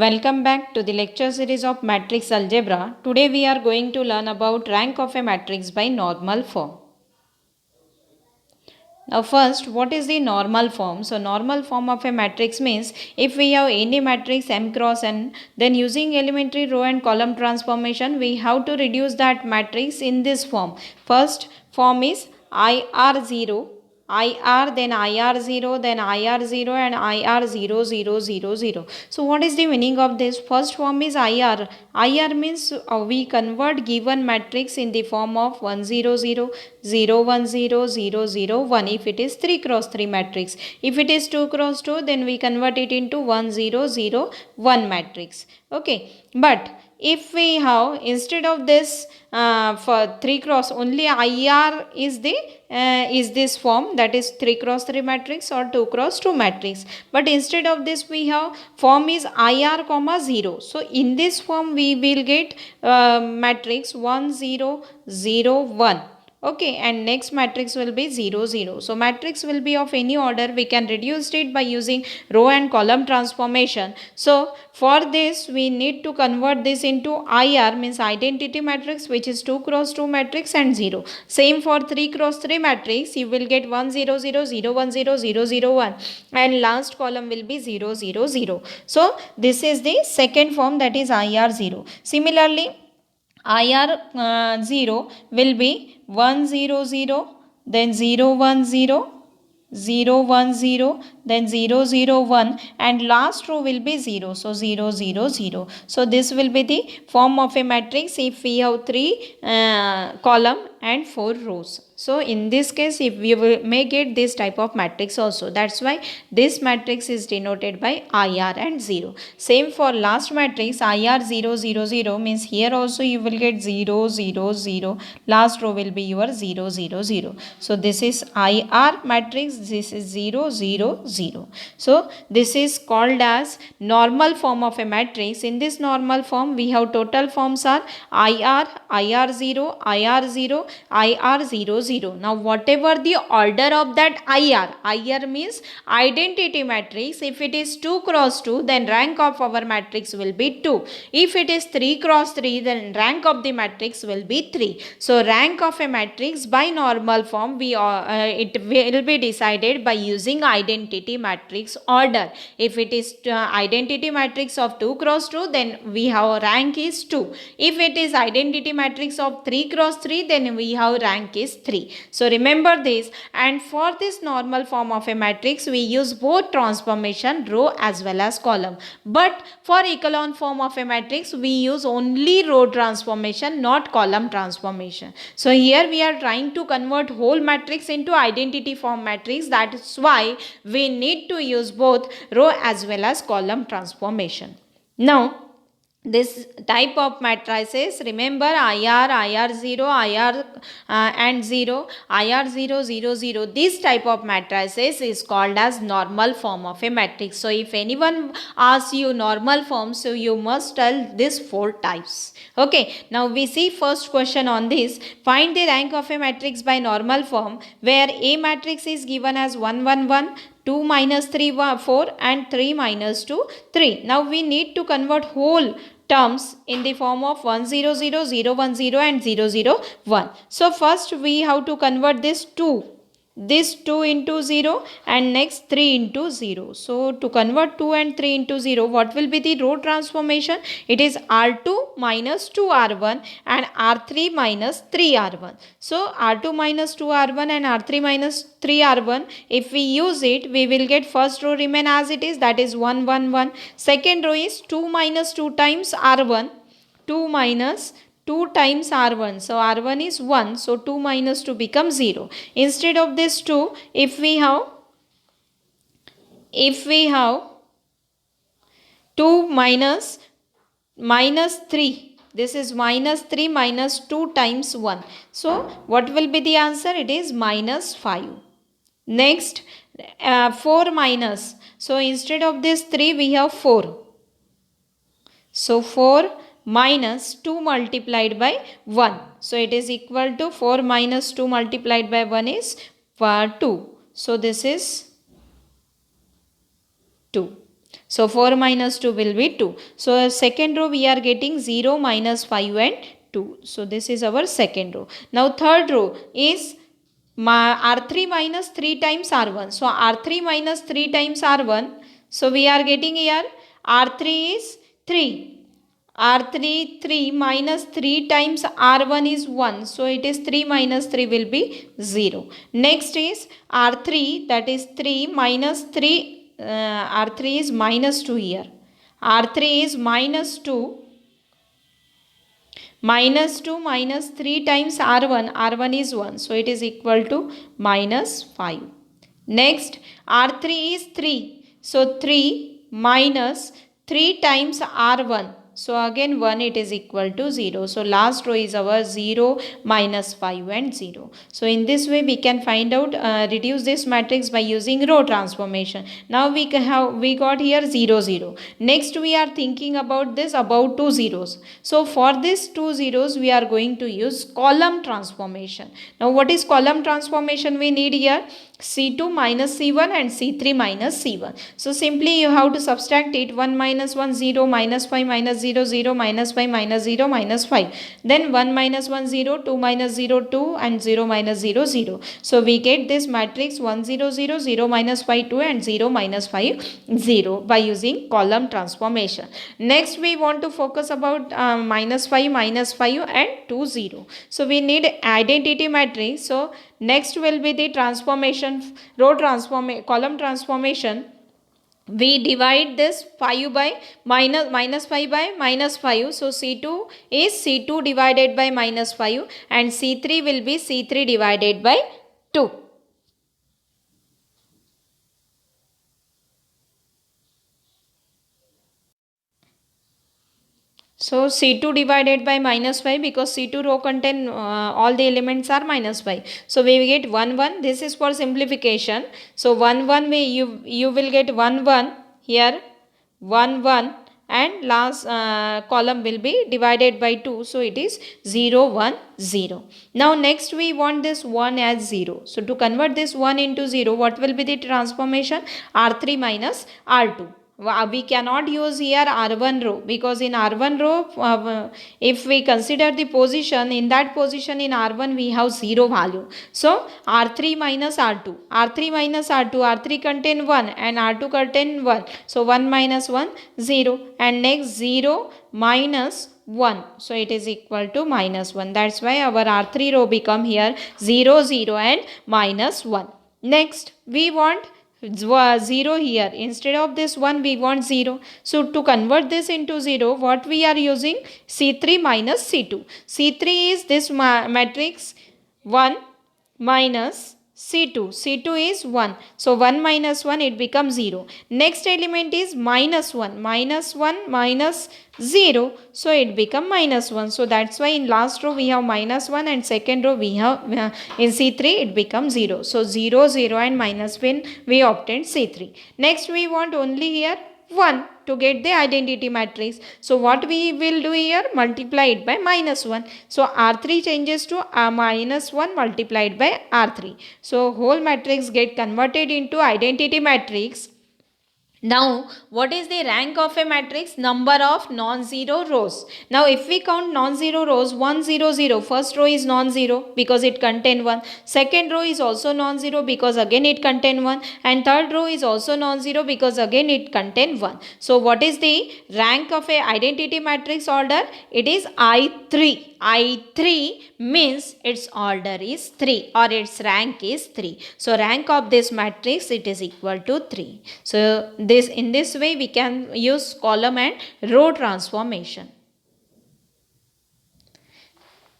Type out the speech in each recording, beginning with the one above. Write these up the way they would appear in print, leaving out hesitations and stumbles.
Welcome back to the lecture series of matrix algebra. Today we are going to learn about rank of a matrix by normal form. Now first, what is the normal form? So normal form of a matrix means if we have any matrix M cross N, then using elementary row and column transformation, we have to reduce that matrix in this form. First form is IR0, IR, then IR0, then IR0 and IR0000. So what is the meaning of this? First form is IR. IR means we convert given matrix in the form of 1 0 0 0 1 0 0 0 1 if it is 3 cross 3 matrix. If it is 2 cross 2, then we convert it into 1 0 0 1 matrix. Okay, but if we have instead of this for 3 cross only IR is this form, that is 3 cross 3 matrix or 2 cross 2 matrix, but instead of this we have form is IR comma 0. So in this form we will get matrix 1 0 0 1. Okay, and next matrix will be 0 0. So matrix will be of any order. We can reduce it by using row and column transformation. So for this we need to convert this into IR, means identity matrix, which is 2 cross 2 matrix and 0. Same for 3 cross 3 matrix, you will get 1 0 0 0 1 0 0 0 1, and last column will be 0 0 0. So this is the second form, that is IR 0. Similarly, IR 0 will be 1 0 0, then 0 1 0, 0 1 0, then 0 0 1, and last row will be 0. So 0 0 0. So this will be the form of a matrix if we have 3 column and 4 rows. So in this case, if we may get this type of matrix also, that's why this matrix is denoted by IR and 0. Same for last matrix, IR 0 0 0, means here also you will get 0 0 0, last row will be your 0 0 0. So this is IR matrix, this is 0 0 0. So this is called as normal form of a matrix. In this normal form we have total forms are IR, IR0, IR0, IR00. Now whatever the order of that IR means identity matrix. If it is 2 cross 2, then rank of our matrix will be 2. If it is 3 cross 3, then rank of the matrix will be 3. So rank of a matrix by normal form it will be decided by using identity matrix order. If it is identity matrix of 2 cross 2, then we have rank is 2. If it is identity matrix of 3 cross 3, then we have rank is 3. So remember this, and for this normal form of a matrix we use both transformation, row as well as column. But for echelon form of a matrix we use only row transformation, not column transformation. So here we are trying to convert whole matrix into identity form matrix. That is why we need to use both row as well as column transformation. Now this type of matrices, remember IR, IR0, IR and 0, IR0, 0, 0, this type of matrices is called as normal form of a matrix. So if anyone asks you normal form, so you must tell these 4 types. Okay, now we see first question on this. Find the rank of a matrix by normal form, where A matrix is given as 1 1 1, 2 minus 3 4, and 3 minus 2 3. Now we need to convert whole terms in the form of 1 0 0, 0 1 0 and 0 0 1. So first we have to convert this 2 into 0 and next 3 into 0. So to convert 2 and 3 into 0, what will be the row transformation? It is R2 minus 2R1 and R3 minus 3R1. So R2 minus 2R1 and R3 minus 3R1, if we use it, we will get first row remain as it is, that is 1 1 1. Second row is 2 minus 2 times R1, 2 minus 2 times R1. So R1 is 1. So 2 minus 2 becomes 0. Instead of this 2, if we have 2 minus 3, this is minus 3 minus 2 times 1. So what will be the answer? It is minus 5. Next 4 minus. So instead of this 3 we have 4. So 4 minus 2 multiplied by 1. So it is equal to 4 minus 2 multiplied by 1 is 2. So this is 2. So 4 minus 2 will be 2. So second row we are getting 0 minus 5 and 2. So this is our second row. Now third row is R3 minus 3 times R1. So R3 minus 3 times R1. So we are getting here R3 is 3. R3 3 minus 3 times R1 is 1. So it is 3 minus 3 will be 0. Next is R3, that is 3 minus 3. R3 is minus 2 here. R3 is minus 2. Minus 2 minus 3 times R1. R1 is 1. So it is equal to minus 5. Next R3 is 3. So 3 minus 3 times R1. So again 1, it is equal to 0. So last row is our 0 minus 5 and 0. So in this way we can find out, reduce this matrix by using row transformation. Now we got here 0 0. Next we are thinking about this, about two zeros. So for this two zeros we are going to use column transformation. Now what is column transformation we need here? C2 minus C1 and C3 minus C1. So simply you have to subtract it. 1 minus 1 0, minus 5 minus 0 0, minus 5 minus 0 minus 5. Then 1 minus 1 0, 2 minus 0 2 and 0 minus 0 0. So we get this matrix 1 0 0, 0 minus 5 2 and 0 minus 5 0 by using column transformation. Next we want to focus about minus 5 and 2 0. So we need identity matrix. So next will be the transformation, column transformation. We divide this 5 by minus 5 by minus 5. So C2 is C2 divided by minus 5 and C3 will be C3 divided by 2. So C2 divided by minus 5, because C2 row contain all the elements are minus 5. So we get 1 1. This is for simplification. So 1 1 you will get 1 1 here, 1 1, and last column will be divided by 2. So it is 0 1 0. Now next we want this 1 as 0. So to convert this 1 into 0, what will be the transformation? R3 minus R2. We cannot use here R1 row, because in R1 row, if we consider the position, in that position in R1 we have 0 value. So R3 minus R2, R3 minus R2, R3 contain 1 and R2 contain 1. So 1 minus 1, 0, and next 0 minus 1. So it is equal to minus 1. That's why our R3 row become here 0 0 and minus 1. Next we want 0 here. Instead of this 1 we want 0. So to convert this into 0, what we are using? C3 minus C2. C3 is this matrix 1 minus C2. C2 is 1. So 1 minus 1, it becomes 0. Next element is minus 1. Minus 1 minus 0. So it become minus 1. So that's why in last row we have minus 1 and second row we have in C3 it becomes 0. So 0 0 and minus 1 we obtained C3. Next we want only here 1 to get the identity matrix. So what we will do here? Multiply it by minus 1. So R3 changes to minus 1 multiplied by R3. So whole matrix get converted into identity matrix. Now, what is the rank of a matrix? Number of non-zero rows. Now, if we count non-zero rows, 1 0 0, first row is non-zero because it contain 1. Second row is also non-zero because again it contain 1. And third row is also non-zero because again it contain 1. So, what is the rank of a identity matrix order? It is I3. I3 means its order is 3 or its rank is 3. So, rank of this matrix, it is equal to 3. So, in this way we can use column and row transformation.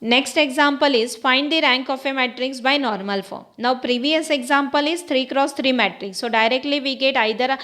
Next example is find the rank of a matrix by normal form. Now previous example is 3 cross 3 matrix. So directly we get I3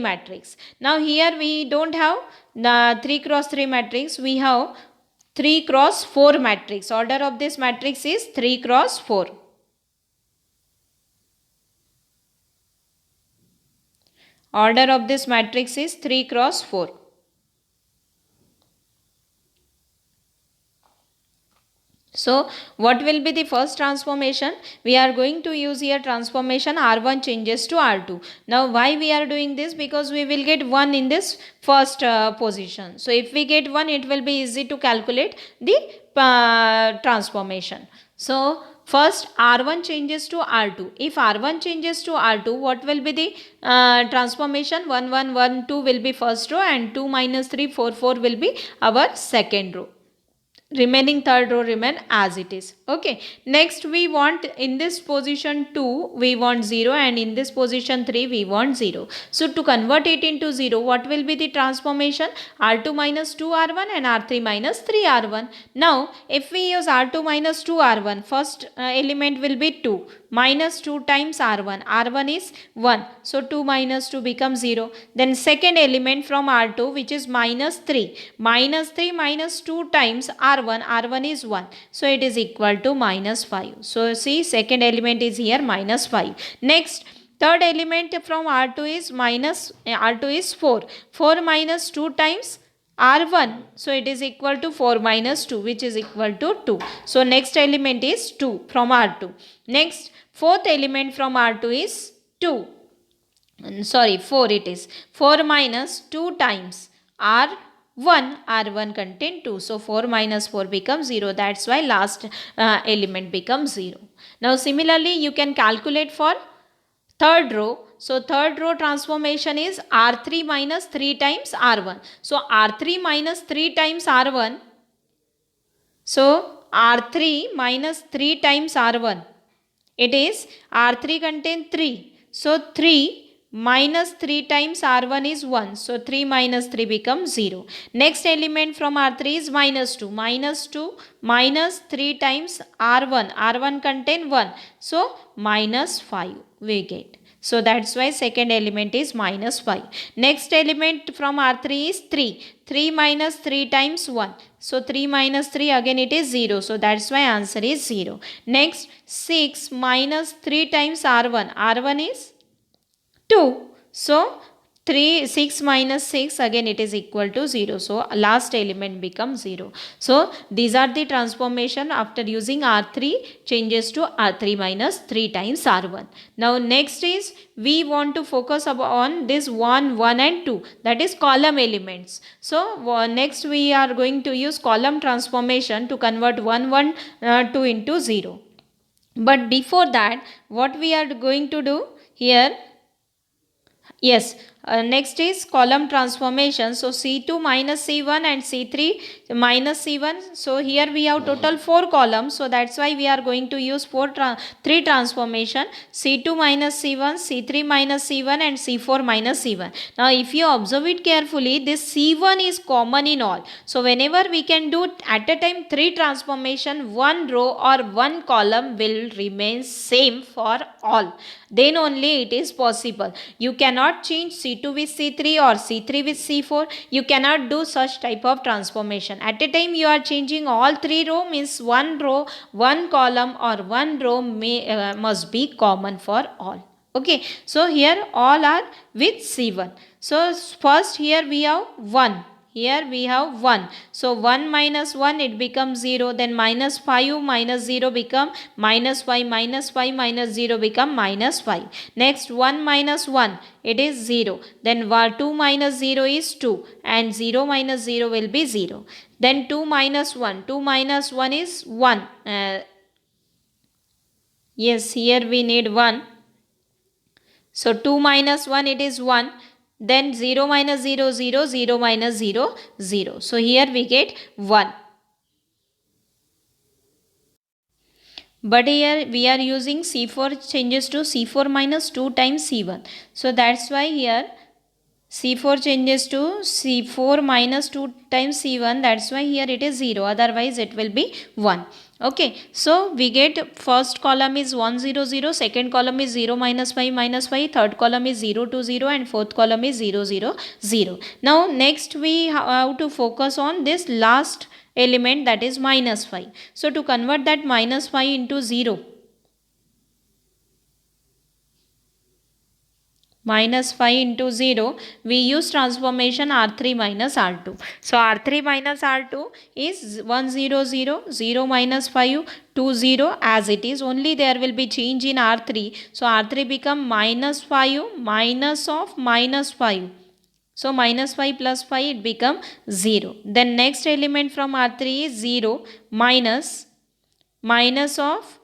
matrix. Now here we don't have the 3 cross 3 matrix. We have 3 cross 4 matrix. Order of this matrix is 3 cross 4. Order of this matrix is 3 cross 4. So what will be the first transformation? We are going to use here transformation R1 changes to R2. Now why we are doing this? Because we will get 1 in this first position. So if we get 1, it will be easy to calculate the transformation. So first R1 changes to R2. If R1 changes to R2, what will be the transformation? 1 1 1 2 will be first row, and 2 minus 3 4 4 will be our second row. Remaining third row remain as it is. Okay, next we want in this position 2 we want 0, and in this position 3 we want 0. So to convert it into 0, what will be the transformation? R2 minus 2 R1 and R3 minus 3 R1. Now if we use R2 minus 2 R1, first element will be 2 minus 2 times R1. R1 is 1, so 2 minus 2 becomes 0. Then second element from R2, which is minus 3. Minus 3 minus 2 times R1. R1 is 1, so it is equal to minus 5. So see, second element is here minus 5. Next, third element from R2 is R2 is 4. 4 minus 2 times R1, so it is equal to 4 minus 2, which is equal to 2. So next element is 2 from R2. Next, fourth element from R2 is 2. Sorry, 4 it is. 4 minus 2 times R1. R1 contain 2. So 4 minus 4 becomes 0. That's why last element becomes 0. Now similarly, you can calculate for third row. So third row transformation is R3 minus 3 times R1. So R3 minus 3 times R1. So R3 minus 3 times R1. It is R3 contain 3. So 3 minus 3 times R1 is 1. So 3 minus 3 becomes 0. Next element from R3 is minus 2. Minus 2 minus 3 times R1. R1 contain 1. So minus 5 we get. So that's why second element is minus 5. Next element from R3 is 3. 3 minus 3 times 1. So 3 minus 3, again it is 0. So that's why answer is 0. Next, 6 minus 3 times R1. R1 is 2. So 6 minus 6, again it is equal to 0. So last element becomes 0. So these are the transformation after using R3 changes to R3 minus 3 times R1. Now next is we want to focus on this 1, 1 and 2, that is column elements. So next we are going to use column transformation to convert 1, 1, 2 into 0. But before that, what we are going to do here? Yes, next is column transformation. So C2 minus C1 and C3 minus C1. So here we have total 4 columns. So that's why we are going to use 3 transformation. C2 minus C1, C3 minus C1 and C4 minus C1. Now if you observe it carefully, this C1 is common in all. So whenever we can do at a time 3 transformation, one row or one column will remain same for all. Then only it is possible. You cannot change C2 with C3 or C3 with C4. You cannot do such type of transformation. At a time you are changing all 3 row, means one row, one column or one row must be common for all. Okay, so here all are with C1. So first here we have 1. Here we have 1. So 1 minus 1, it becomes 0. Then minus 5 minus 0 become minus 5. Minus 5 minus 0 become minus 5. Next 1 minus 1, it is 0. Then 2 minus 0 is 2. And 0 minus 0 will be 0. Then 2 minus 1. 2 minus 1 is 1. Yes, here we need 1. So 2 minus 1, it is 1. Then 0 minus 0, 0, 0 minus 0, 0. So here we get 1. But here we are using C4 changes to C4 minus 2 times C1. So that's why here C4 changes to C4 minus 2 times C1. That's why here it is 0. Otherwise it will be 1. Okay, so we get first column is 1 0 0, second column is 0 minus 5 minus 5, third column is 0 2 0 and fourth column is 0 0 0. Now next we have to focus on this last element, that is minus 5. So to convert that minus 5 into 0, minus 5 into 0, we use transformation R3 minus R2. So R3 minus R2 is 1 0 0, 0 minus 5, 2 0 as it is. Only there will be change in R3. So R3 become minus 5 minus of minus 5. So minus 5 plus 5 it become 0. Then next element from R3 is 0 minus of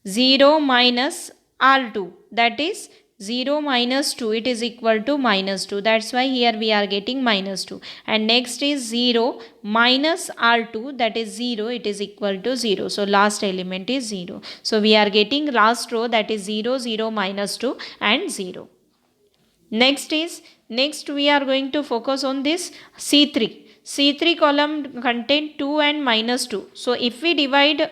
0 minus R2, that is 0 minus 2, it is equal to minus 2. That's why here we are getting minus 2. And next is 0 minus R2, that is 0, it is equal to 0. So last element is 0. So we are getting last row, that is 0 0 minus 2 and 0. Next we are going to focus on this C3. C3 column contain 2 and minus 2. So if we divide,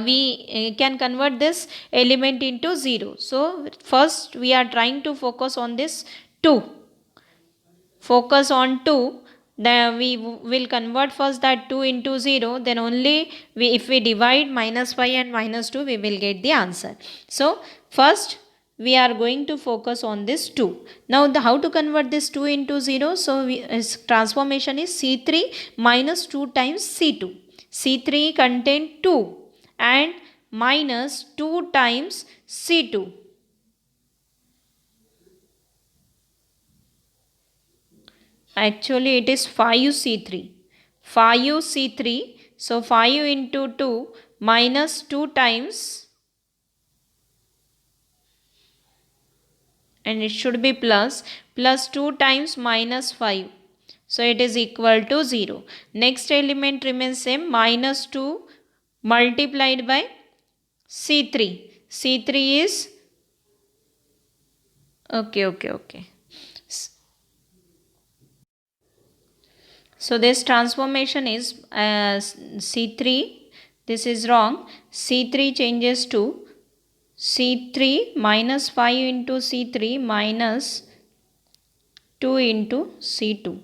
we can convert this element into 0. So first we are trying to focus on this 2. Focus on 2. Then we will convert first that 2 into 0. Then only if we divide minus 5 and minus 2, we will get the answer. So first we are going to focus on this 2. Now how to convert this 2 into 0? So transformation is C3 minus 2 times C2. C3 contain 2 and minus 2 times C2. Actually it is 5C3. 5C3. So 5 into 2 minus 2 times, and it should be plus 2 times minus 5. So it is equal to 0. Next element remains same, minus 2 multiplied by C3. C3 is okay. So this transformation is C3. This is wrong. C3 changes to C3 minus 5 into C3 minus 2 into C2.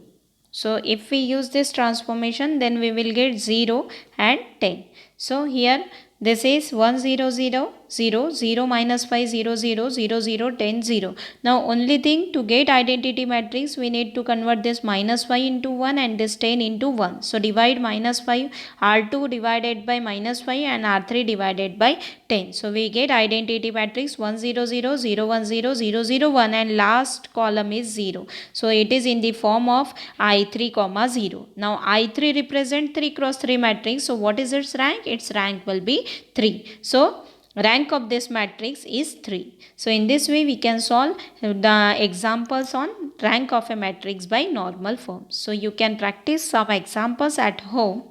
So if we use this transformation, then we will get 0 and 10. So here this is 1 0 0 0 0 minus 5 0 0 0 0 10 0. Now only thing, to get identity matrix we need to convert this minus 5 into 1 and this 10 into 1. So divide minus 5, R2 divided by minus 5 and R3 divided by 10. So we get identity matrix 1 0 0 0 1 0 0 0 1 and last column is 0. So it is in the form of I3 comma 0. Now I3 represent 3 cross 3 matrix. So what is its rank? Its rank will be 3. So rank of this matrix is 3. So in this way we can solve the examples on rank of a matrix by normal forms. So you can practice some examples at home,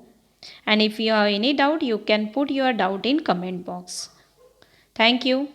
and if you have any doubt, you can put your doubt in comment box. Thank you.